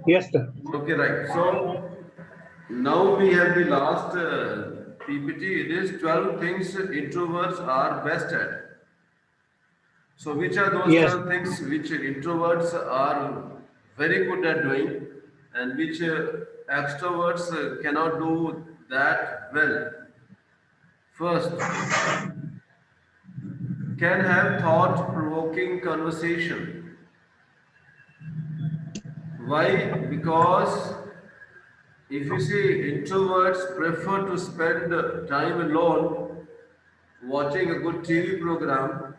Yes, sir. Okay, right. So now we have the last PPT. It is 12 things introverts are best at. So which are those Yes. 12 things which introverts are very good at doing and which extroverts cannot do that well? First, can have thought-provoking conversation. Why? Because if you see introverts prefer to spend time alone watching a good TV program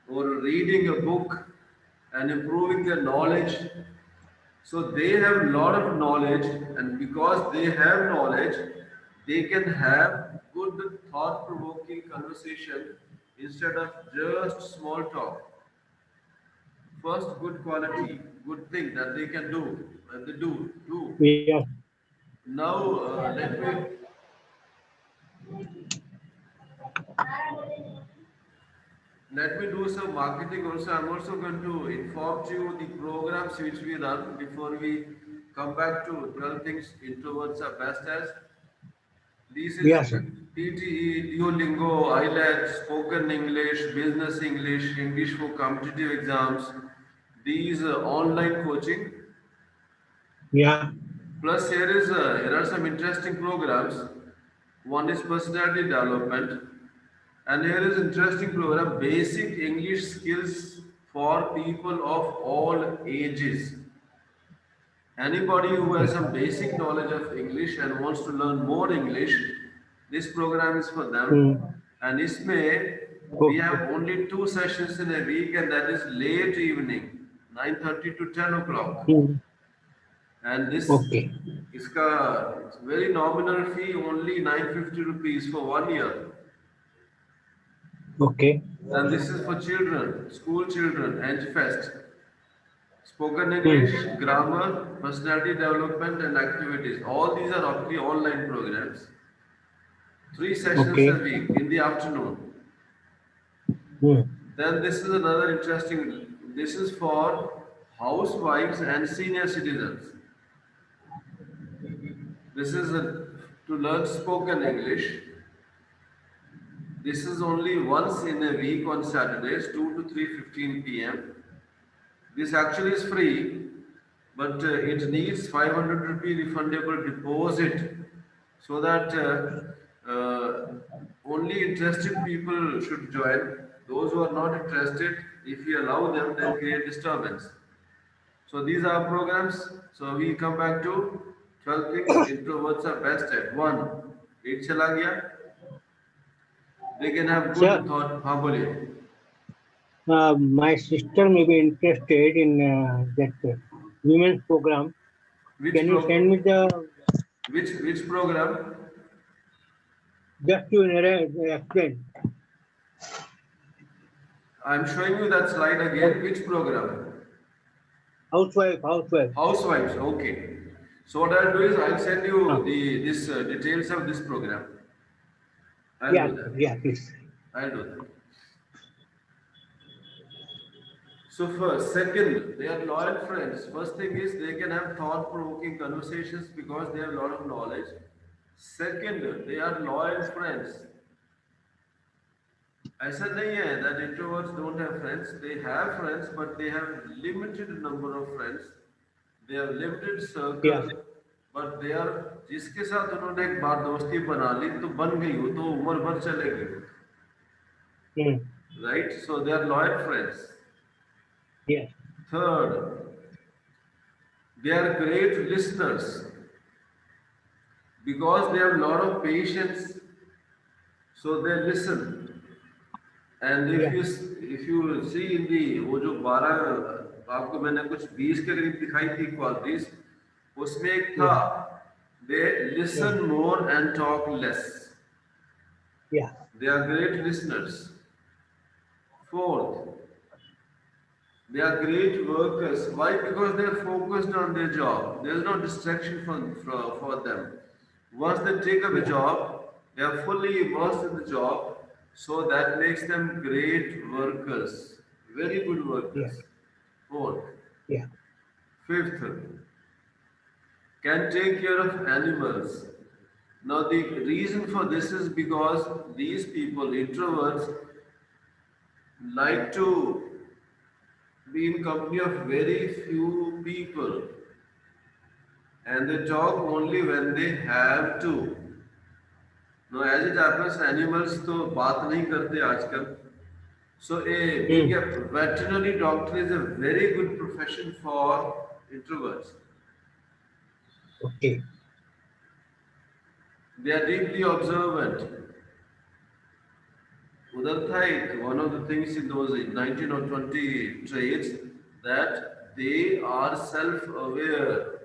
or reading a book and improving their knowledge. So they have a lot of knowledge, and because they have knowledge, they can have good thought-provoking conversation instead of just small talk. First, good quality, good thing that they can do, and they do. Yes. Now, let me do some marketing also. I'm also going to inform you the programs which we run before we come back to 12 things introverts are best as. This is Yes, sir. PTE, Duolingo, IELTS, spoken English, business English, English for competitive exams. These online coaching. Yeah. Plus, here are some interesting programs. One is personality development, and here is interesting program basic English skills for people of all ages. Anybody who has some basic knowledge of English and wants to learn more English, this program is for them. Hmm. And isme we Okay. have only two sessions in a week, and that is late evening, 9:30 to 10 o'clock. Hmm. And this Okay. it's very nominal fee, only 950 rupees for 1 year. Okay. And this is for children, school children, Edge Fest. Spoken Hmm. English, grammar, personality development, and activities. All these are actually online programs. Three sessions a Okay. week in the afternoon. Hmm. Then this is another interesting. This is for housewives and senior citizens. This is to learn spoken English. This is only once in a week on Saturdays, 2 to 3:15 p.m. This actually is free, but it needs 500 rupee refundable deposit so that only interested people should join. Those who are not interested, if we allow them, they'll create disturbance. So these are programs. So we come back to 12 things introverts are best at. One, it chala gaya. They can have good Sir, thought. हाँ बोलिए. my sister may be interested in that women's program. Which Can you send pro? me the Which program? just to explain? I'm showing you that slide again. Which program? Housewife, housewife. Housewives. Okay. So what I'll do is I'll send you Ah, the this details of this program. I'll yeah, do that. yeah, please. I'll do that. So first, second, they are loyal friends. First thing is they can have thought-provoking conversations because they have a lot of knowledge. Second, they are loyal friends. ऐसा नहीं है that introverts don't have friends. They have friends, but they have limited number of friends. They have limited Yes. circle, but they are जिसके साथ उन्होंने एक बार दोस्ती बना ली तो बन गई वो तो उम्र भर चलेगी, Hmm. right? So they are loyal friends. Yes. Third, they are great listeners because they have a lot of patience, so they listen. And Yes. if you see in the वो जो 12 आपको मैंने कुछ 20 के करीब दिखाई थी क्वालिटीज, उसमें एक था Yes. they Yes. listen more and talk less. Yeah. They are great listeners. Fourth, they are great workers. Why? Because they are focused on their job. There is no distraction for them. Once they take up a Yeah. job, they are fully immersed in the job. So that makes them great workers. Very good Yes. workers. Fourth. Yeah. Fifth, can take care of animals. Now, the reason for this is because these people, introverts, like to be in company of very few people and they talk only when they have to. Now, as it happens, animals तो बात नहीं करते आजकल. So, being a Hmm. veterinary doctor is a very good profession for introverts. Okay. They are deeply observant. उधर था एक one of the things in those 19 or 20 traits that they are self-aware.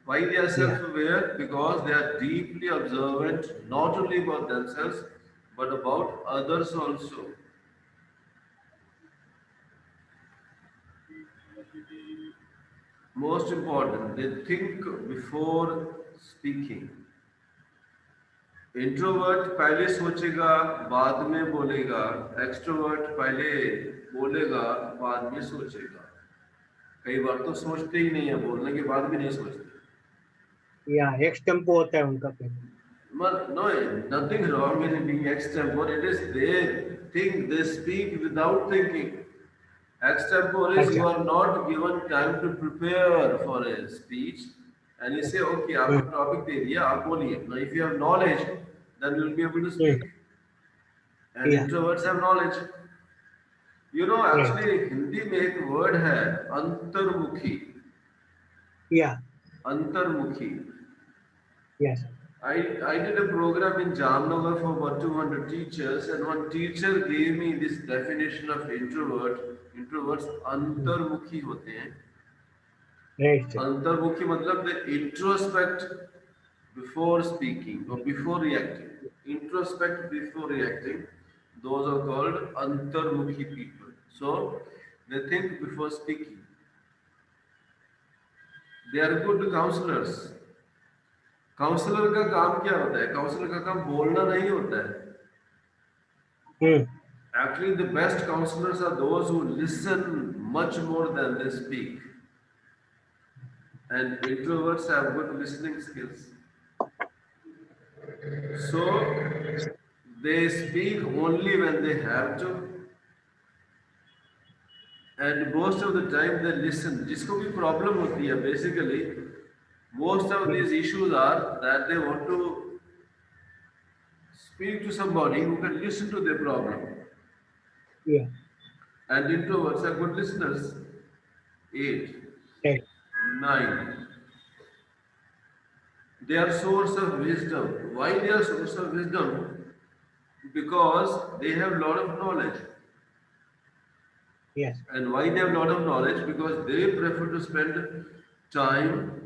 Why they are Yeah. self-aware? Because they are deeply observant not only about themselves but about others also. Most important, they think before speaking. Introvert पहले सोचेगा बाद में बोलेगा. Extrovert पहले बोलेगा बाद में सोचेगा. कई बार तो सोचते ही नहीं है, बोलने के बाद भी नहीं सोचते. Yeah. Ex tempo होता है उनका पहले. No, nothing wrong in being extempore. It is they think, they speak without thinking. Extempore is अच्छा. you are not given time to prepare for a speech, and you say, okay, आपको Hmm. Topic दे दिया, आप बोलिए. Now, if you have knowledge, then you will be able to Hmm. speak. And Yeah. introverts have knowledge. Right. Actually Hindi में एक word है अंतर्मुखी. Yeah. अंतर्मुखी. Yes. I did a program in Jamnagar for about 200 teachers, and one teacher gave me this definition of introvert. Introverts Hmm. अंतर्मुखी होते हैं. Right, sir. अंतर्मुखी मतलब they introspect before speaking or before reacting. Introspect before reacting. Those are called antarmukhi people. So they think before speaking. They are good counselors. Counsellor का काम क्या होता है? काउंसलर का काम बोलना नहीं होता है. Hmm. Actually, the best counselors are those who listen much more than they speak. And introverts have good listening skills. So they speak only when they have to, and most of the time they listen. जिसको भी problem होती है, basically, most of Hmm. these issues are that they want to speak to somebody who can listen to their problem. Yeah. And introverts are good listeners. 8, Right. 9. They are source of wisdom. Why they are source of wisdom? Because they have lot of knowledge. Yes. And why they have lot of knowledge? Because they prefer to spend time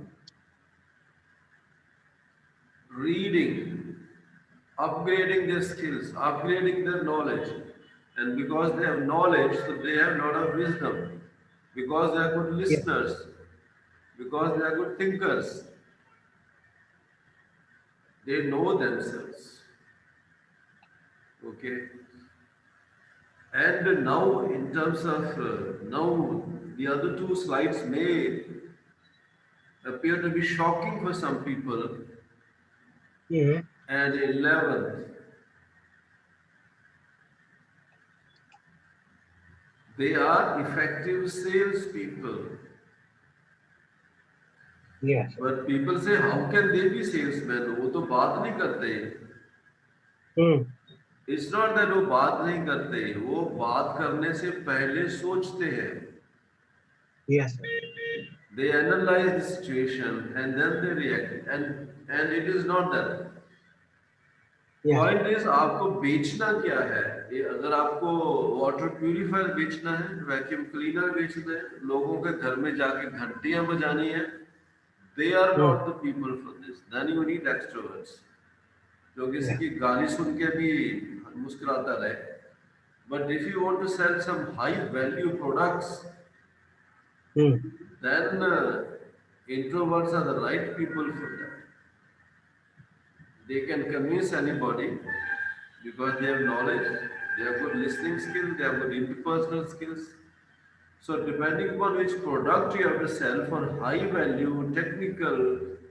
reading, upgrading their skills, upgrading their knowledge. And because they have knowledge, so they have lot of wisdom. Because they are good Yeah. listeners, because they are good thinkers, they know themselves. Okay. And now, in terms of now, the other two slides may appear to be shocking for some people. Hmm. And 11th, they are effective salespeople. Yes. But people say, how can they be salesmen? वो तो बात नहीं करते. Hmm. It's not that वो बात नहीं करते, वो बात करने से पहले सोचते हैं. Yes. They analyze the situation and then they react. And it is not that. Yes. Point is आपको बेचना क्या है. अगर आपको वाटर प्यूरिफायर बेचना है, वैक्यूम क्लीनर बेचना है, लोगों के घर में जाके घंटियां बजानी है, they are Hmm. Not the people for this. Then you need extroverts जो किसी Yeah. की गाली सुन के भी मुस्कुराता रहे. But if you want to sell some high value products, Hmm. then introverts are the right people for that. They can convince anybody because they have knowledge, they have good listening skills, they have good interpersonal skills. So depending upon which product you have to sell for high value, technical,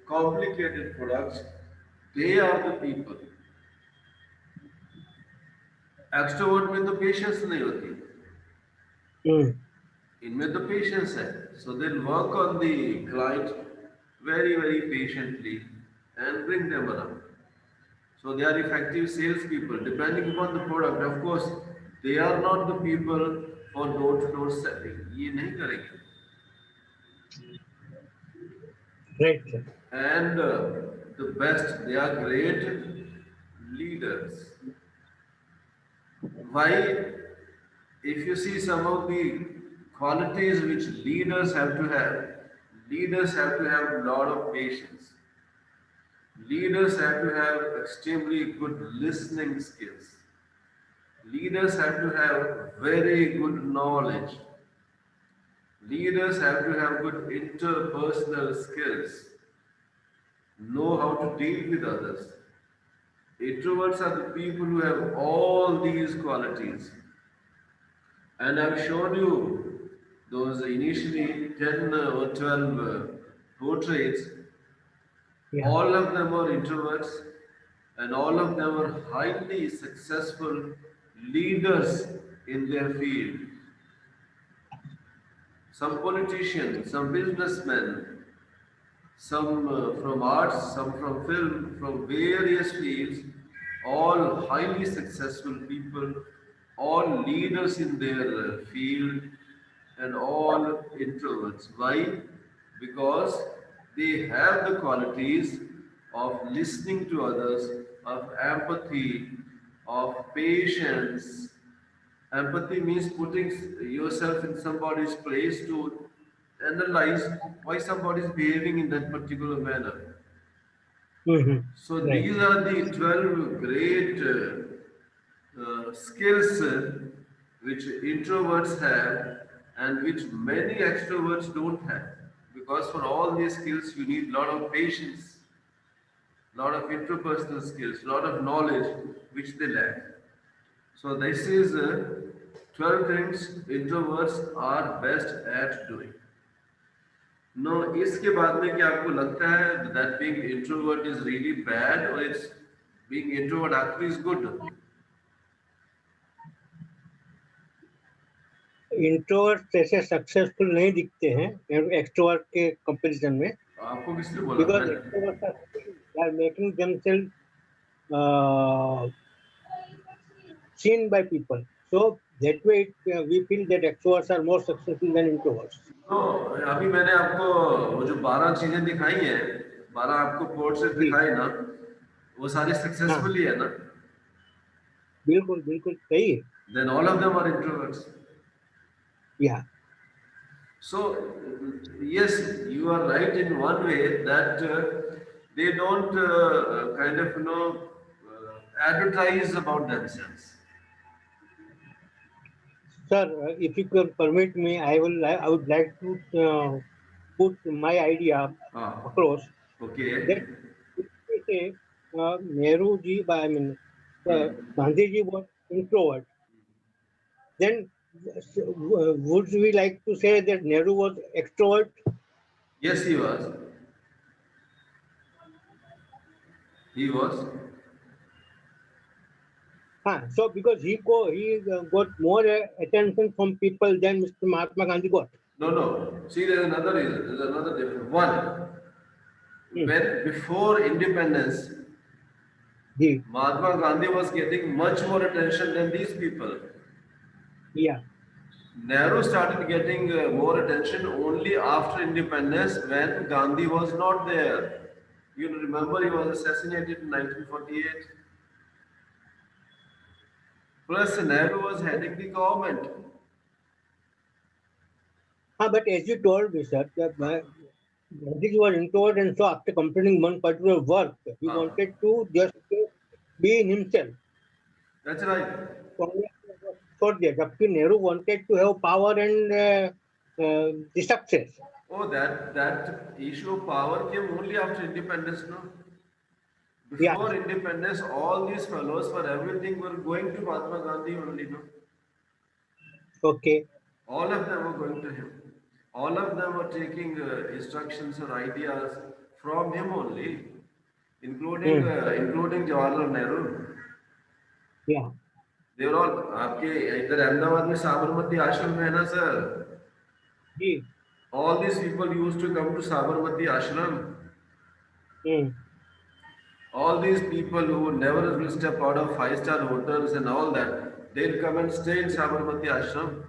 complicated products, they are the people. Extrovert में तो patience नहीं होती, Mm. इनमें तो patience है. So they work on the client very very patiently and bring them around. So they are effective salespeople depending upon the product. Of course, they are not the people for door-to-door selling. ये नहीं करेंगे. Right, sir. And the best, they are great leaders. Why? If you see some of the qualities which leaders have to have a lot of patience. Leaders have to have extremely good listening skills. Leaders have to have very good knowledge. Leaders have to have good interpersonal skills, know how to deal with others. Introverts are the people who have all these qualities. And I've shown you those initially 10 or 12 portraits. Yeah. All of them are introverts, and all of them are highly successful leaders in their field. Some politicians, some businessmen, some from arts, some from film, from various fields, all highly successful people, all leaders in their field, and all introverts. Why? Because they have the qualities of listening to others, of empathy, of patience. Empathy means putting yourself in somebody's place to analyze why somebody is behaving in that particular manner. Mm-hmm. So Right. these are the 12 great skills which introverts have and which many extroverts don't have. Because for all these skills, you need a lot of patience, lot of interpersonal skills, lot of knowledge which they lack. So this is 12 things introverts are best at doing. No, इसके बाद में क्या आपको लगता है that being introvert is really bad or it's being introvert actually is good? Introvert ऐसे successful नहीं दिखते हैं एक्सट्रोवर्ट के कंपैरिजन में, आपको किसने बोला? बिकॉज मैं extrovert are making themselves seen by people. So that way, we feel that extroverts are more successful than introverts. तो अभी मैंने आपको वो जो 12 चीजें दिखाई हैं, 12 आपको कोर्स से जी, दिखाए ना, वो सारे हाँ, सक्सेसफुल ही है ना? बिल्कुल बिल्कुल सही है. Then all of them are introverts. Yeah. So yes, you are right in one way that they don't kind of advertise about themselves. Sir, if you can permit me, I would like to put my idea Ah, across that okay. if we say Nehru ji, I mean, Hmm. Gandhi ji was introvert, then would we like to say that Nehru was extrovert? Yes, he was. He was. So because he got more attention from people than Mr. Mahatma Gandhi got. No, no. See, there's another reason. There's another difference. One, Hmm. when before independence, Ji, Mahatma Gandhi was getting much more attention than these people. yeah. Nehru started getting more attention only after independence when Gandhi was not there. You remember he was assassinated in 1948. Plus, Nehru was heading the government. But as you told me, sir, that Gandhi was introvert, and so after completing one particular work, he Ah, wanted to just be in himself. that's right. Congress was for there. Jabki Nehru wanted to have power and the success. Oh, that issue of power came only after independence, no? Yeah. Before independence, all these fellows for everything were going to Mahatma Gandhi only, no? Okay. All of them were going to him. All of them were taking instructions or ideas from him only, Hmm. including Jawaharlal Nehru. Yeah. They were all आपके इधर अहमदाबाद में साबरमती आश्रम में है ना sir. Ji. All these people used to come to Sabarmati ashram. Hmm. All these people who never will step out of five-star hotels and all that, they'll come and stay in Sabarmati ashram.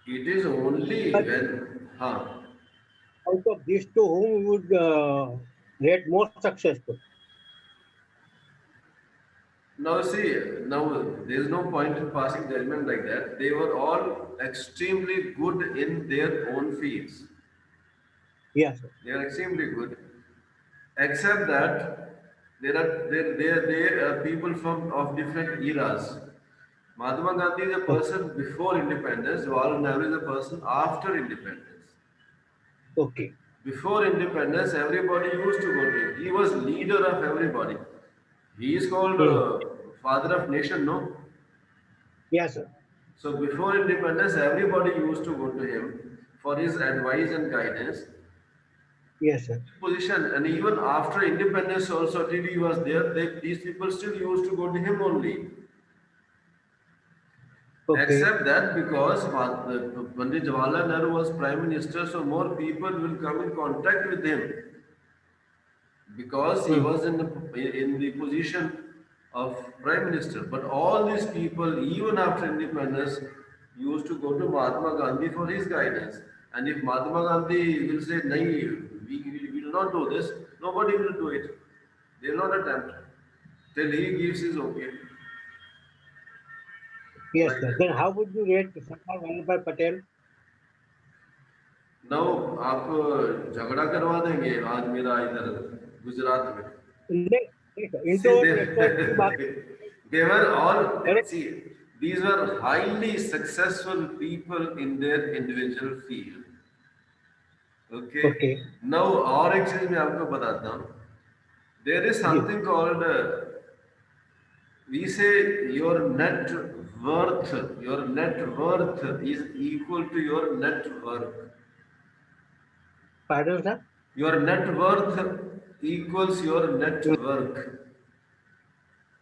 It is only But when, out of these two, whom would rate more successful? now see, now there is no point in passing judgment like that. They were all extremely good in their own fields. Yes, sir. They are extremely good, except that there are people from of different eras. Mahatma Gandhi is a Okay. person before independence. Jawaharlal Nehru is a person after independence. Okay. Before independence, everybody used to go to him. He was leader of everybody. He is called Hmm. father of nation, no? Yes, sir. So before independence, everybody used to go to him for his advice and guidance. Yes, sir. Position, and even after independence, also till he was there, these people still used to go to him only. Okay. Except that because Pandit Jawaharlal Nehru was prime minister, so more people will come in contact with him because he Hmm. was in the position of prime minister. But all these people, even after independence, used to go to Mahatma Gandhi for his guidance. And if Mahatma Gandhi will say, "Nahi, we will not do this," nobody will do it. They will not attempt till he gives his okay, Yes, like sir. that. Then how would you rate Sardar Vallabhbhai Patel? No आप झगड़ा करवा देंगे आज मेरा इधर गुजरात में. नहीं, नहीं sir. See, इंट्रोवर्ट एक्सट्रोवर्ट की बात they were all, करें. see, these were highly successful people in their individual field. Okay. Okay. Now, और एक चीज मैं आपको बताता हूँ. There is जी. something called, we say your net worth is equal to your net worth. Pardon sir. Your net worth equals your net worth.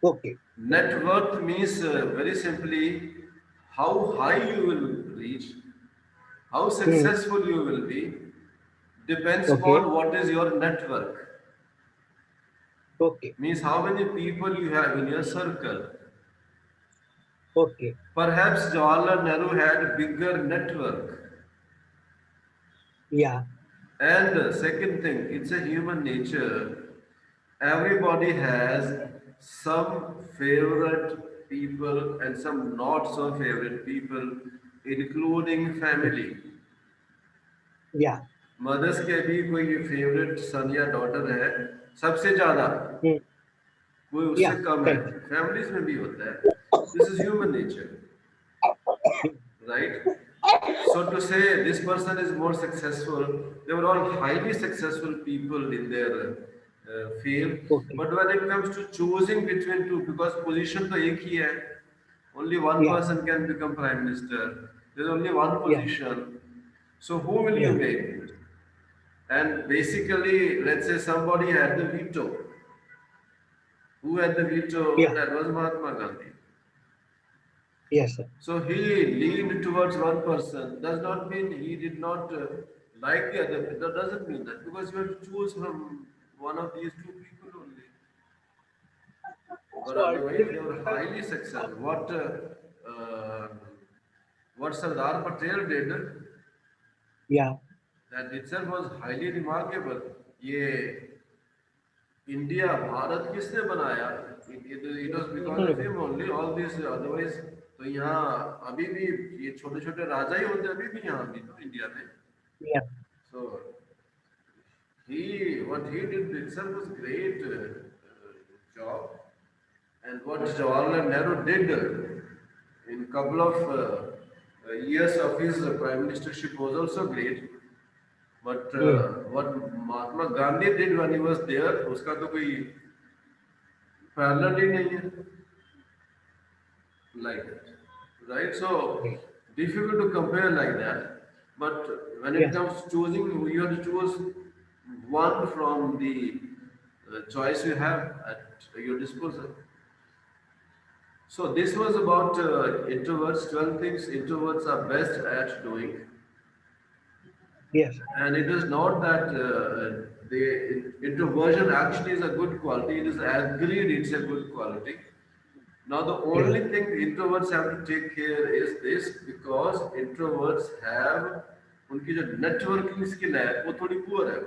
Okay. Net worth means very simply how high you will reach, how hmm. successful you will be, depends okay. upon what is your network. Okay. Means how many people you have in your circle. Okay. Perhaps Jawaharlal Nehru had bigger network. या. And second thing, it's a human nature. Everybody has some favorite people and some not so favorite people, including family. या. Mother's के भी कोई favourite सन या daughter है सबसे ज्यादा, हम्म. कोई या. उससे कम है. करेक्ट. फैमिलीज में भी होता है. This is human nature, right? So to say this person is more successful, they were all highly successful people in their field. Okay. But when it comes to choosing between two, because position तो एक ही है, only one या. person can become prime minister. There's only one या. position. So who will you या. make? And basically, let's say somebody had the veto. Who had the veto? या. That was Mahatma Gandhi. Yes sir. So he leaned towards one person. Does not mean he did not like the other. That doesn't mean that because you have to choose from one of these two people only. But so otherwise, they ultimately were sir. highly successful. Uh, what Sardar Patel did, या. that itself was highly remarkable. ये India Bharat किसने बनाया? It was because इन्होंने of him only. All this otherwise, तो यहाँ अभी भी ये छोटे छोटे राजा ही होते हैं अभी भी यहाँ भी तो इंडिया में. या. So he what he did itself was great job, and what Jawaharlal Nehru did in couple of years of his prime ministership was also great. But what Mahatma Gandhi did when he was there, उसका तो कोई parallel ही नहीं है, like that. right? So okay. difficult to compare like that. But when it Yes, comes to choosing, you have to choose one from the choice you have at your disposal. So this was about introverts, 12 things introverts are best at doing. yes, And it is not that the introversion actually is a good quality. It is agreed it's a good quality. Now the yes. only thing introverts have to take care is this because introverts have उनकी जो networking skill है वो थोड़ी poor है.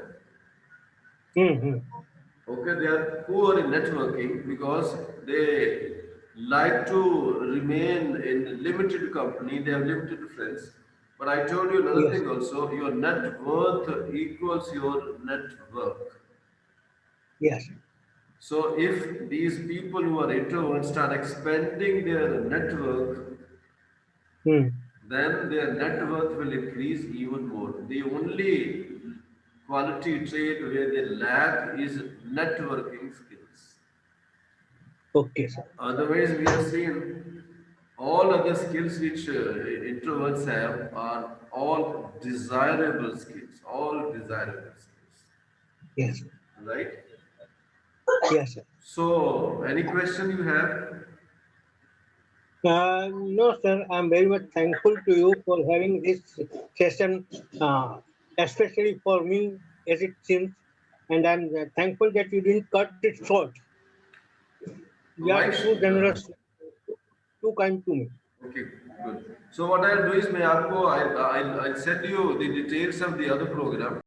Mm-hmm. Okay, they are poor in networking because they like to remain in limited company, they have limited friends. But I told you another Yes, thing also, your net worth equals your network. yes. So if these people who are introverts start expanding their network, Mm. then their net worth will increase even more. The only quality trait where they lack is networking skills. Okay, sir. Otherwise, we have seen all other skills which introverts have are all desirable skills, all desirable skills, Yes, right? yes, sir. So, any question you have? No, sir. I'm very much thankful to you for having this session, especially for me, as it seems. And I'm thankful that you didn't cut it short. You are Why? too generous, too kind to me. Okay, good. So what I'll do is, may I'll send you the details of the other program.